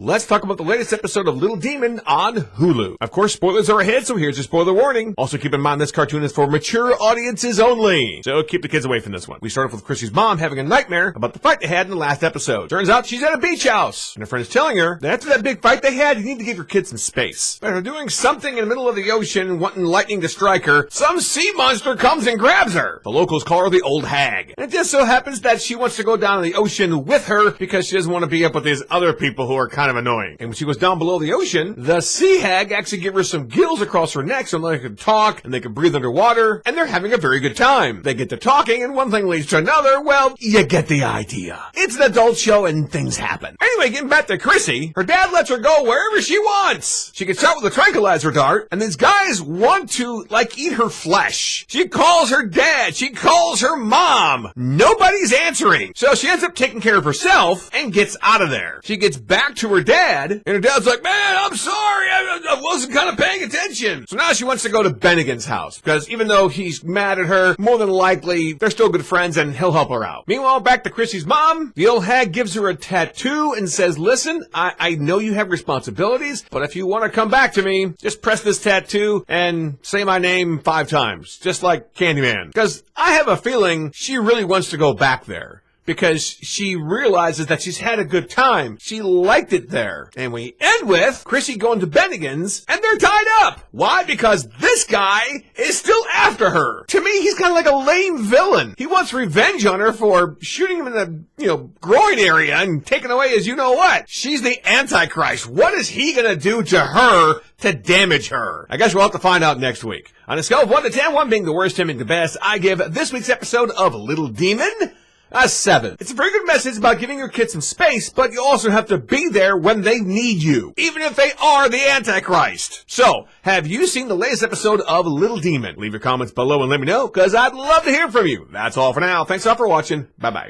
let's talk about the latest episode of Little Demon on Hulu. Of course, spoilers are ahead, so here's your spoiler warning. Also, keep in mind this cartoon is for mature audiences only, so keep the kids away from this one. We start off with Chrissy's mom having a nightmare about the fight they had in the last episode. Turns out she's at a beach house, and her friend is telling her that after that big fight they had, you need to give your kids some space. After doing something in the middle of the ocean, wanting lightning to strike her, some sea monster comes and grabs her. The locals call her the old hag. And it just so happens that she wants to go down in the ocean with her because she doesn't want to be up with these other people who are kind of annoying. And when she goes down below the ocean, the sea hag actually gave her some gills across her neck so they could talk and they could breathe underwater, and they're having a very good time. They get to talking and one thing leads to another. Well, you get the idea. It's an adult show and things happen. Anyway, getting back to Chrissy, her dad lets her go wherever she wants. She gets shot with a tranquilizer dart, and these guys want to, eat her flesh. She calls her dad. She calls her mom. Nobody's answering. So she ends up taking care of herself and gets out of there. She gets back to her dad, and her dad's like, man, I'm sorry. I wasn't kind of paying attention. So now she wants to go to Bennigan's house, because even though he's mad at her, more than likely, they're still good friends and he'll help her out. Meanwhile, back to Chrissy's mom, the old hag gives her a tattoo and says, listen, I know you have responsibilities, but if you want to come back to me, just press this tattoo and say my name 5 times, just like Candyman. Because I have a feeling she really wants to go back there, because she realizes that she's had a good time. She liked it there. And we end with Chrissy going to Bennigan's, and they're tied up. Why? Because this guy is still after her. To me, he's kind of like a lame villain. He wants revenge on her for shooting him in the, groin area and taking away his you-know-what. She's the Antichrist. What is he gonna do to her to damage her? I guess we'll have to find out next week. On a scale of 1 to 10, 1 being the worst, 10 being the best, I give this week's episode of Little Demon a 7. It's a very good message about giving your kids some space, but you also have to be there when they need you, even if they are the Antichrist. So, have you seen the latest episode of Little Demon? Leave your comments below and let me know, because I'd love to hear from you. That's all for now. Thanks all for watching. Bye-bye.